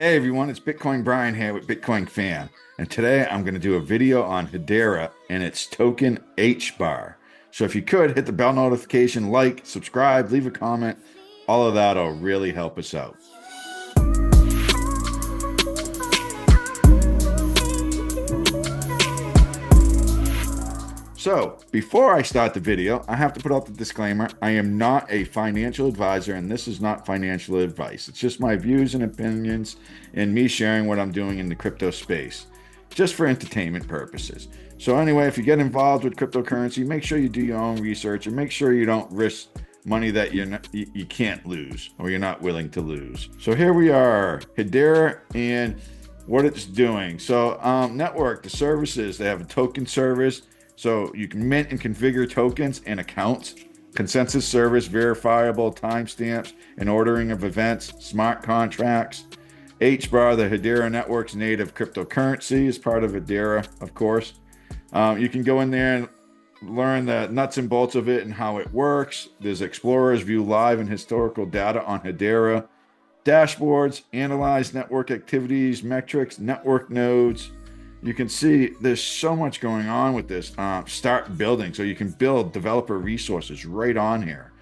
Hey everyone, it's Bitcoin Brian here with Bitcoin Fan, and today I'm going to do a video on Hedera and its token HBAR. So if you could hit the bell notification, like, subscribe, leave a comment, all of that'll really help us out. So before I start the video, I have to put out the disclaimer. I am not a financial advisor and this is not financial advice. It's just my views and opinions and me sharing what I'm doing in the crypto space, just for entertainment purposes. So anyway, if you get involved with cryptocurrency, make sure you do your own research and make sure you don't risk money that you can't lose or you're not willing to lose. So here we are, Hedera and what it's doing. So network, the services, they have a token service. So you can mint and configure tokens and accounts, consensus service, verifiable timestamps, and ordering of events, smart contracts. HBAR, the Hedera network's native cryptocurrency, is part of Hedera, of course. You can go in there and learn the nuts and bolts of it and how it works. There's explorers, view live and historical data on Hedera, dashboards, analyze network activities, metrics, network nodes. You can see there's so much going on with this. Start building. So you can build developer resources right on here.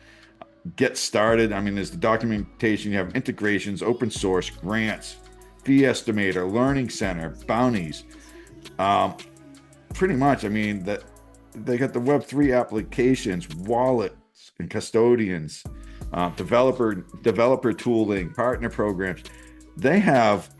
Get started. I mean, there's the documentation. You have integrations, open source, grants, fee estimator, learning center, bounties. Pretty much, I mean, that they got the Web3 applications, wallets, and custodians, developer tooling, partner programs. They have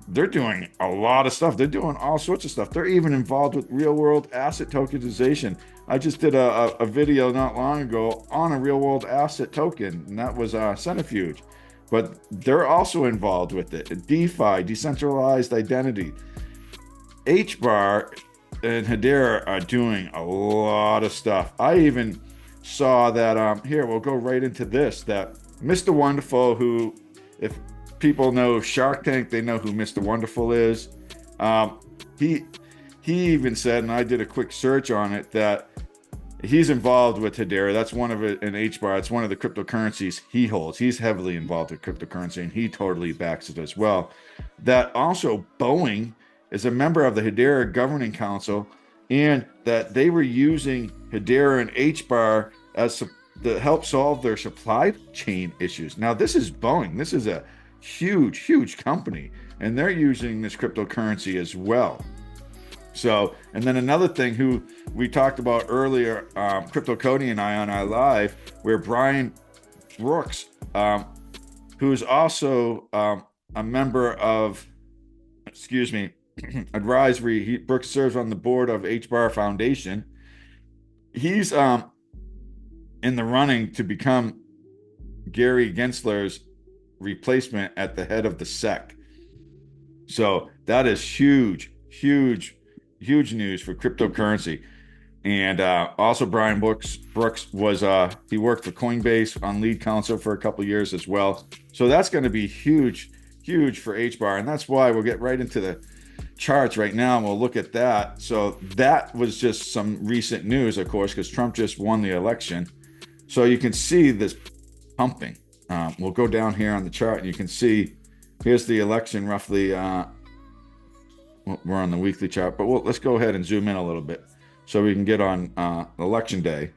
they're doing a lot of stuff. They're doing all sorts of stuff. They're even involved with real world asset tokenization. I just did a video not long ago on a real world asset token, and that was Centrifuge. But they're also involved with it. DeFi, decentralized identity. HBAR and Hedera are doing a lot of stuff. I even saw that, here, we'll go right into this, that Mr. Wonderful, who, if people know Shark Tank, they know who Mr. Wonderful is. He even said, and I did a quick search on it, that he's involved with Hedera. That's one of it in HBAR. It's one of the cryptocurrencies he holds. He's heavily involved with cryptocurrency, and he totally backs it as well. That also Boeing is a member of the Hedera Governing Council, and that they were using Hedera and HBAR as to help solve their supply chain issues. Now, this is Boeing. This is a huge company, and they're using this cryptocurrency as well. So, and then another thing who we talked about earlier, Crypto Cody and I on our live, where Brian Brooks, who's also a member of, advisory, Brooks serves on the board of HBAR Foundation. He's in the running to become Gary Gensler's replacement at the head of the SEC. So that is huge news for cryptocurrency. And also Brian Brooks was he worked for Coinbase on lead counsel for a couple of years as well. So that's going to be huge for HBAR, and that's why we'll get right into the charts right now and we'll look at that. So that was just some recent news, of course, because Trump just won the election. So you can see this pumping. We'll go down here on the chart and you can see here's the election roughly. We're on the weekly chart, but let's go ahead and zoom in a little bit so we can get on election day.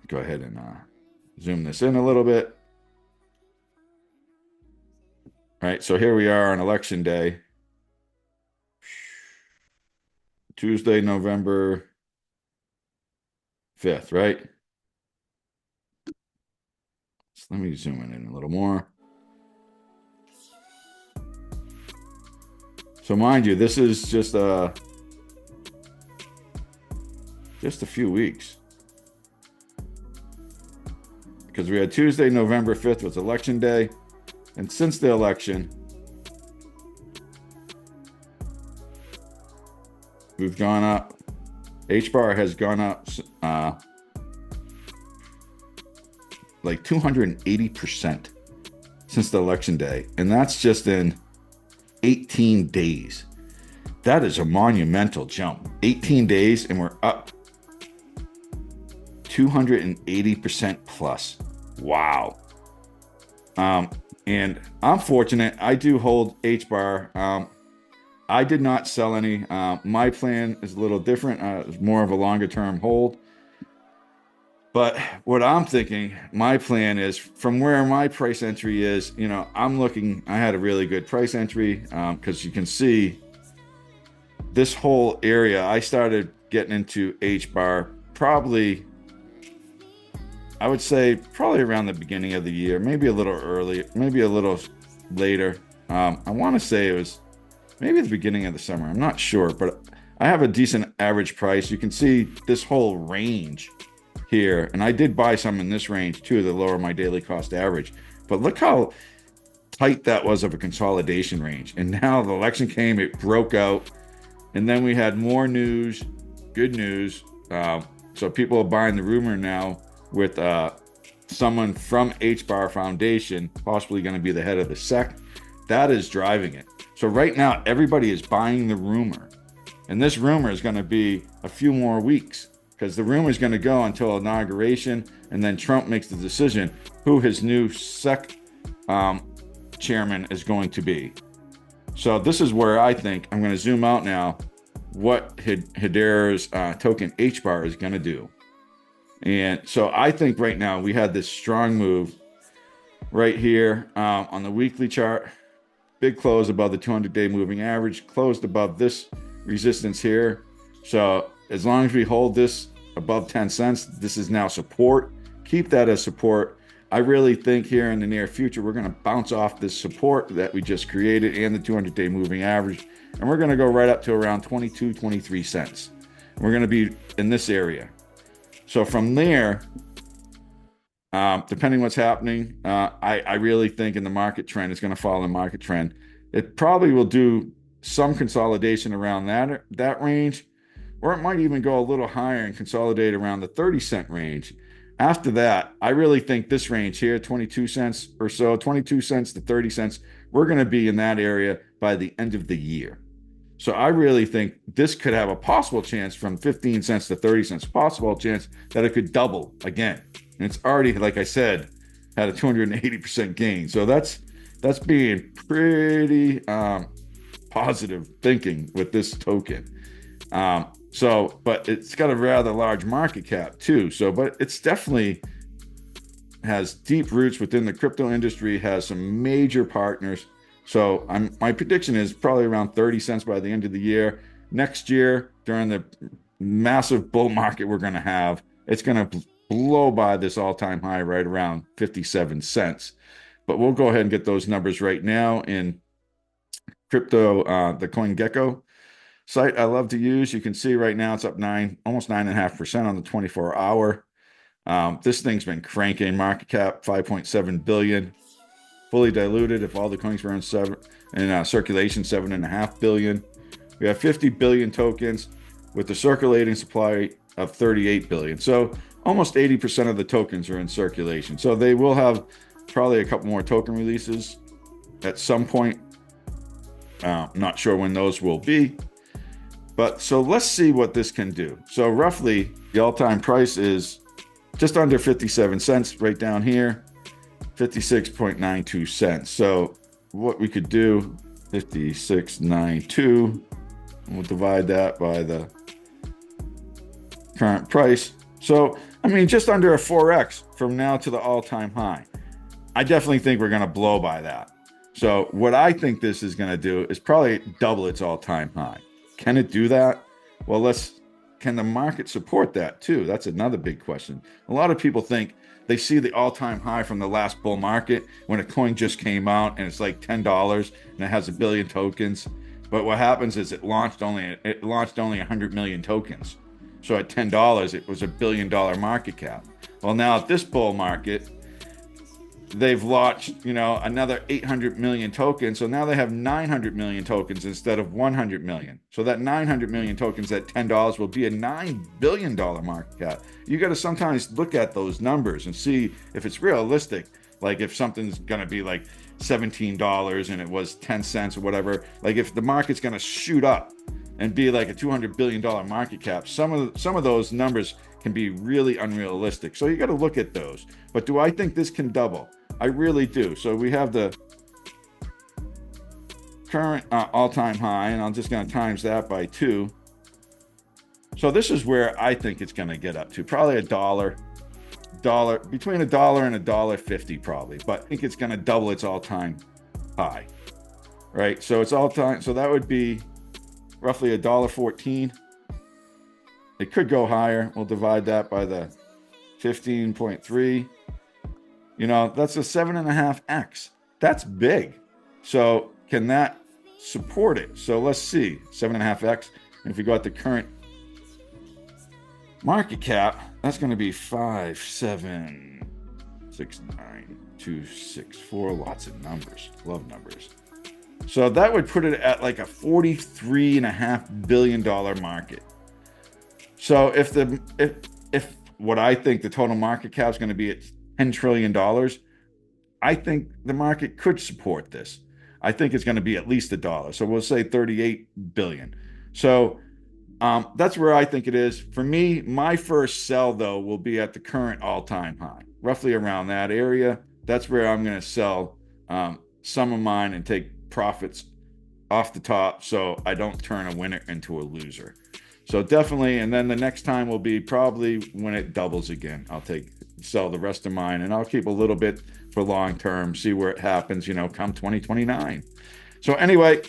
Go ahead and zoom this in a little bit. All right, so here we are on election day, Tuesday, November 5th, right? Let me zoom in a little more. So mind you, this is just a few weeks, because we had Tuesday, November 5th was election day, and since the election, we've gone up. HBAR has gone up like 280% since the election day. And that's just in 18 days. That is a monumental jump. 18 days and we're up 280% plus. Wow. And I'm fortunate. I do hold HBAR. I did not sell any. My plan is a little different. It's more of a longer term hold. But what I'm thinking, my plan is from where my price entry is, I'm looking, I had a really good price entry because you can see this whole area. I started getting into HBAR probably, I would say probably around the beginning of the year, maybe a little early, maybe a little later. I want to say it was maybe the beginning of the summer. I'm not sure, but I have a decent average price. You can see this whole range here, and I did buy some in this range too to lower my daily cost average. But look how tight that was of a consolidation range. And now the election came, it broke out, and then we had more news, good news. So people are buying the rumor now with someone from HBAR Foundation possibly going to be the head of the SEC. That is driving it. So right now, everybody is buying the rumor. And this rumor is going to be a few more weeks because the rumor is going to go until inauguration. And then Trump makes the decision who his new SEC chairman is going to be. So this is where I think I'm going to zoom out now what Hedera's token HBAR is going to do. And so I think right now we had this strong move right here on the weekly chart. Big close above the 200-day moving average, closed above this resistance here. So as long as we hold this above 10 cents, this is now support. Keep that as support. I really think here in the near future, we're going to bounce off this support that we just created and the 200-day moving average. And we're going to go right up to around 22, 23 cents. We're going to be in this area. So from there, depending what's happening, I really think in the market trend, it's going to follow the market trend. It probably will do some consolidation around that range, or it might even go a little higher and consolidate around the 30-cent range. After that, I really think this range here, 22 cents or so, 22 cents to 30 cents, we're going to be in that area by the end of the year. So I really think this could have a possible chance from 15 cents to 30 cents, possible chance that it could double again. And it's already, like I said, had a 280% gain. So that's being pretty positive thinking with this token. But it's got a rather large market cap too. But it's definitely has deep roots within the crypto industry, has some major partners. So my prediction is probably around 30 cents by the end of the year. Next year, during the massive bull market we're going to have, it's going to blow by this all-time high right around 57 cents. But we'll go ahead and get those numbers right now in crypto, the CoinGecko site I love to use. You can see right now it's up almost 9.5% on the 24-hour. This thing's been cranking. Market cap 5.7 billion. Fully diluted, if all the coins were in circulation, 7.5 billion. We have 50 billion tokens with the circulating supply of 38 billion. So almost 80% of the tokens are in circulation. So they will have probably a couple more token releases at some point. Not sure when those will be. But so let's see what this can do. So roughly the all-time price is just under 57 cents right down here. 56.92 cents. So what we could do, 56.92, we'll divide that by the current price. So, I mean, just under a 4x from now to the all-time high. I definitely think we're going to blow by that. So what I think this is going to do is probably double its all-time high. Can it do that? Well, can the market support that too? That's another big question. A lot of people think they see the all-time high from the last bull market when a coin just came out and it's like $10 and it has 1 billion tokens. But what happens is it launched only 100 million tokens. So at $10, it was $1 billion market cap. Well, now at this bull market, they've launched, another 800 million tokens. So now they have 900 million tokens instead of 100 million. So that 900 million tokens at $10 will be a $9 billion market cap. You got to sometimes look at those numbers and see if it's realistic. Like if something's going to be like $17 and it was 10 cents or whatever, like if the market's going to shoot up and be like a $200 billion market cap. Some of those numbers can be really unrealistic. So you got to look at those. But do I think this can double? I really do. So we have the current all-time high, and I'm just going to times that by 2. So this is where I think it's going to get up to, probably $1, between $1 and $1.50 probably. But I think it's going to double its all-time high, right? So it's all-time. So that would be roughly $1.14. It could go higher. We'll divide that by the 15.3. You know, that's a 7.5x. That's big. So can that support it? So let's see, 7.5x. And if we got the current market cap, that's going to be 5,769,264. Lots of numbers. Love numbers. So that would put it at like a $43.5 billion market. So if what I think the total market cap is going to be at $10 trillion, I think the market could support this. I think it's going to be at least $1. So we'll say 38 billion. So that's where I think it is. For me, my first sell, though, will be at the current all-time high, roughly around that area. That's where I'm going to sell some of mine and take profits off the top so I don't turn a winner into a loser. So definitely, and then the next time will be probably when it doubles again. I'll sell the rest of mine, and I'll keep a little bit for long term, see where it happens, come 2029. So anyway,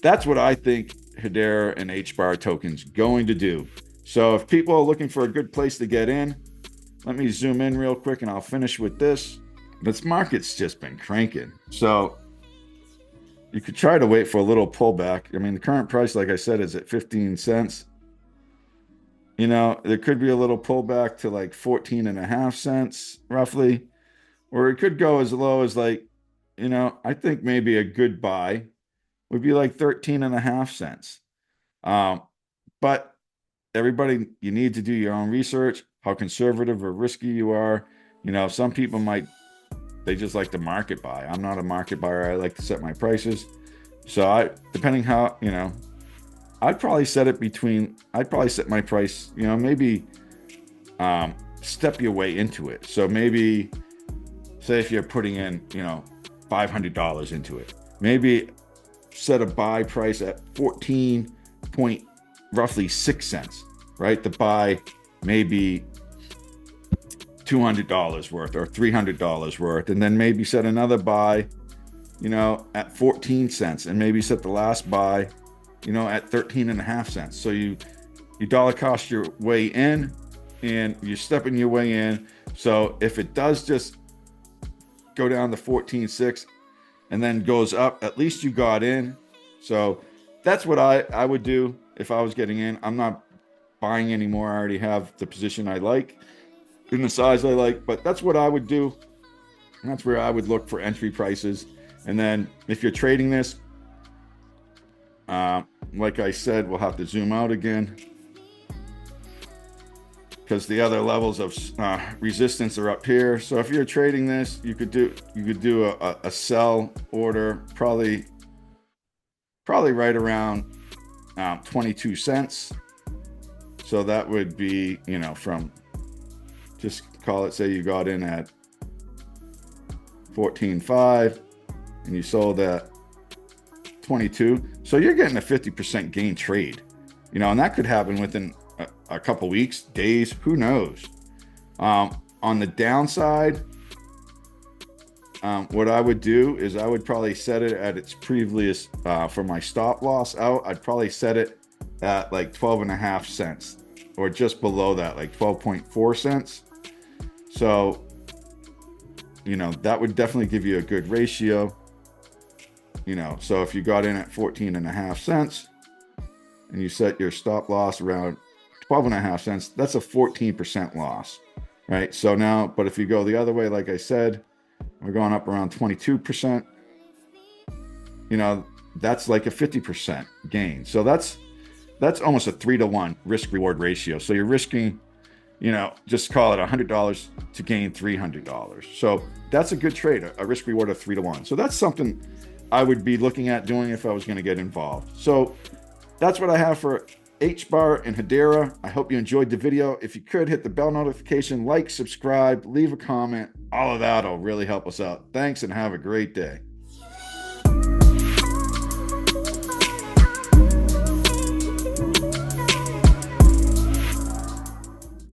that's what I think Hedera and HBAR tokens going to do. So if people are looking for a good place to get in, let me zoom in real quick and I'll finish with this. This market's just been cranking. So you could try to wait for a little pullback. I mean, the current price, like I said, is at 15 cents. There could be a little pullback to like 14.5 cents roughly, or it could go as low as like, I think maybe a good buy would be like 13.5 cents. But everybody, you need to do your own research, how conservative or risky you are. Some people they just like to market buy. I'm not a market buyer. I like to set my prices. So depending how, I'd probably set my price, maybe step your way into it. So maybe say if you're putting in, $500 into it, maybe set a buy price at 14.6 cents, right? The buy maybe $200 worth or $300 worth, and then maybe set another buy, at 14 cents, and maybe set the last buy, at 13.5 cents. So you dollar cost your way in, and you're stepping your way in. So if it does just go down to 14.6 and then goes up, at least you got in. So that's what I would do if I was getting in. I'm not buying anymore. I already have the position I like in the size I like, but that's what I would do. And that's where I would look for entry prices. And then if you're trading this, like I said, we'll have to zoom out again because the other levels of resistance are up here. So if you're trading this, you could do a sell order probably right around 22 cents. So that would be, from, just call it, say you got in at 14.5 and you sold at 22. So you're getting a 50% gain trade, and that could happen within a couple weeks, days, who knows. On the downside, what I would do is I would probably set it at its previous, for my stop loss out, I'd probably set it at like 12.5 cents or just below that, like 12.4 cents. So, that would definitely give you a good ratio. So if you got in at 14.5 cents and you set your stop loss around 12.5 cents, that's a 14% loss, right? So now, but if you go the other way, like I said, we're going up around 22%, that's like a 50% gain. So that's almost a 3-to-1 risk reward ratio. So you're risking, just call it $100 to gain $300. So that's a good trade, a risk reward of 3-to-1. So that's something I would be looking at doing if I was going to get involved. So That's what I have for HBAR and Hedera. I hope you enjoyed the video. If you could, hit the bell notification, like, subscribe, leave a comment. All of that will really help us out. Thanks and have a great day.